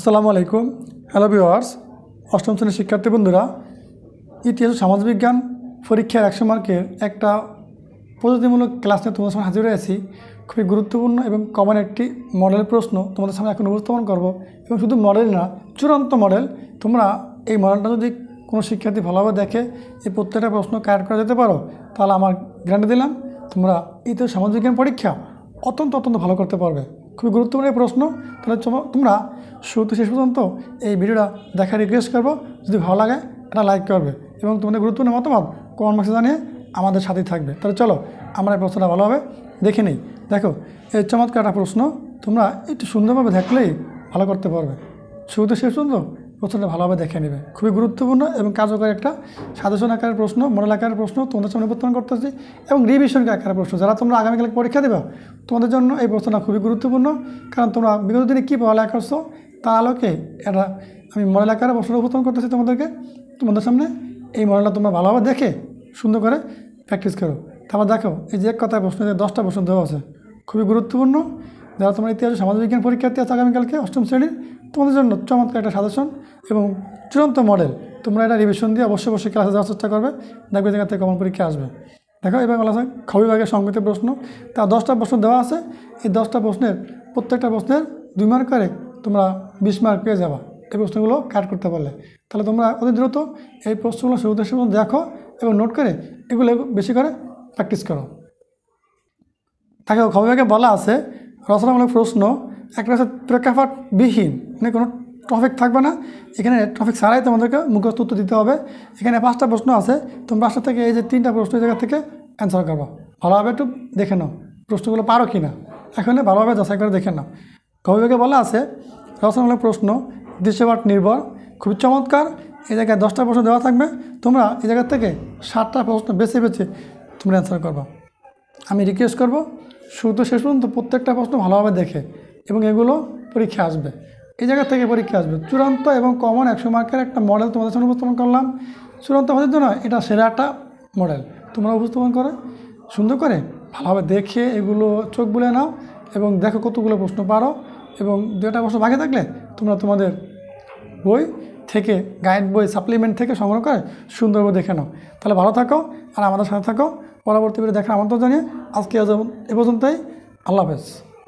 আসসালামু আলাইকুম। Hello viewers, অষ্টম শ্রেণীর শিক্ষার্থী বন্ধুরা, ইতিহাস ও সমাজবিজ্ঞান পরীক্ষার 100 মার্কের একটা প্রস্তুতিমূলক ক্লাস নিয়ে তোমাদের সামনে হাজির হয়েছি। খুবই গুরুত্বপূর্ণ এবং কমন একটি মডেল প্রশ্ন তোমাদের সামনে এখন উপস্থাপন করব। এবং শুধু মডেল না, চূড়ান্ত মডেল। তোমরা এই মডেলটা যদি কোনো শিক্ষার্থী ভালোভাবে দেখে এই প্রত্যেকটা প্রশ্ন কারেক্ট করা যেতে পারো, তাহলে আমার গ্যারান্টি দিলাম তোমরা ইতিহাস সমাজবিজ্ঞান পরীক্ষা অত্যন্ত ভালো করতে পারবে। খুবই গুরুত্বপূর্ণ এই প্রশ্ন। তাহলে তোমরা শুরু থেকে শেষ পর্যন্ত এই ভিডিওটা দেখার রিকোয়েস্ট করবো। যদি ভালো লাগে এটা লাইক করবে এবং তোমাদের গুরুত্বপূর্ণ মতামত কমেন্ট বক্সে জানিয়ে আমাদের সাথেই থাকবে। তাহলে চলো আমরা এই প্রশ্নটা ভালোভাবে দেখে নিই। দেখো, এই চমৎকার একটা প্রশ্ন, তোমরা একটু সুন্দরভাবে দেখলেই ভালো করতে পারবে। শুরু থেকে শেষ পর্যন্ত প্রশ্নটা ভালোভাবে দেখে নেবে। খুবই গুরুত্বপূর্ণ এবং কার্যকরী একটা সাজেশন আকারের প্রশ্ন, মডেল আকারের প্রশ্ন তোমাদের সামনে উপস্থাপন করতেছি এবং রিভিশন আকারের প্রশ্ন। যারা তোমরা আগামীকাল পরীক্ষা দেবে তোমাদের জন্য এই প্রশ্নটা খুবই গুরুত্বপূর্ণ, কারণ তোমরা বিগত দিনে কী পড়ালেখা করছো তার আলোকে এটা আমি মডেল আকারে প্রশ্ন উপস্থাপন করতেছি তোমাদের সামনে। এই মডেলটা তোমরা ভালোভাবে দেখে সুন্দর করে প্র্যাকটিস করো। তারপর দেখো, এই যে এক কথায় প্রশ্ন 10টা প্রশ্ন দেওয়া আছে, খুবই গুরুত্বপূর্ণ। যারা তোমরা ইতিহাস সমাজবিজ্ঞান পরীক্ষার্থী আছে আগামীকালকে অষ্টম শ্রেণীর, তোমাদের জন্য চমৎকার একটা সাজেশন এবং চূড়ান্ত মডেল। তোমরা এটা রিভিশন দিয়ে অবশ্যই ক্লাসে যাওয়ার চেষ্টা করবে, দেখবে জায়গা থেকে কমন পরীক্ষা আসবে। দেখো, এবার বলা আছে খ বিভাগের সংগঠিত প্রশ্ন। তা 10টা প্রশ্ন দেওয়া আছে। এই 10টা প্রশ্নের প্রত্যেকটা প্রশ্নের 2 মার্ক করে তোমরা 20 মার্ক পেয়ে যাবা এই প্রশ্নগুলো কাট করতে পারলে। তাহলে তোমরা অতি দ্রুত এই প্রশ্নগুলো শুরুতে দেখো এবং নোট করে এগুলো বেশি করে প্র্যাকটিস করো। তাকে খ বিভাগে বলা আছে রচনামূলক প্রশ্ন। একটা হচ্ছে প্রেক্ষাপটবিহীন, মানে কোনো টপিক থাকবে না, এখানে টপিক ছাড়াই তোমাদেরকে মুখস্থ উত্তর দিতে হবে। এখানে 5টা প্রশ্ন আছে, তোমরা 5টা থেকে এই যে 3টা প্রশ্ন জায়গা থেকে অ্যান্সার করবো। ভালোভাবে একটু দেখে নাও প্রশ্নগুলো পারো কি না, এখানে ভালোভাবে যাচাই করে দেখে নাও। খ বিভাগে বলা আছে রচনামূলক প্রশ্ন দৃশ্যপট নির্ভর। খুবই চমৎকার। এই জায়গায় 10টা প্রশ্ন দেওয়া থাকবে, তোমরা এই জায়গা থেকে 7টা প্রশ্ন বেছে তোমরা অ্যান্সার করবো। আমি রিকোয়েস্ট করব শুরু থেকে শেষ পর্যন্ত প্রত্যেকটা প্রশ্ন ভালোভাবে দেখে, এবং এগুলো পরীক্ষা আসবে, এই জায়গা থেকে পরীক্ষা আসবে। চূড়ান্ত এবং কমন 100 মার্কের একটা মডেল তোমাদের সামনে উপস্থাপন করলাম। চূড়ান্ত পদ্ধতি নয়, এটা সেরা একটা মডেল। তোমরা উপস্থাপন করে সুন্দর করে ভালোভাবে দেখে এগুলো চোখ বুলে নাও এবং দেখো কতগুলো প্রশ্ন পারো, এবং 2টা প্রশ্ন বাকি থাকলে তোমরা তোমাদের বই থেকে, গাইড বই সাপ্লিমেন্ট থেকে সংগ্রহ করে সুন্দরভাবে দেখে নাও। তাহলে ভালো থাকো আর আমাদের সাথে থাকো। পরবর্তী ভিডিও দেখার আমন্ত্রণ জানিয়ে আজকে এ পর্যন্তই। আল্লাহ হাফেজ।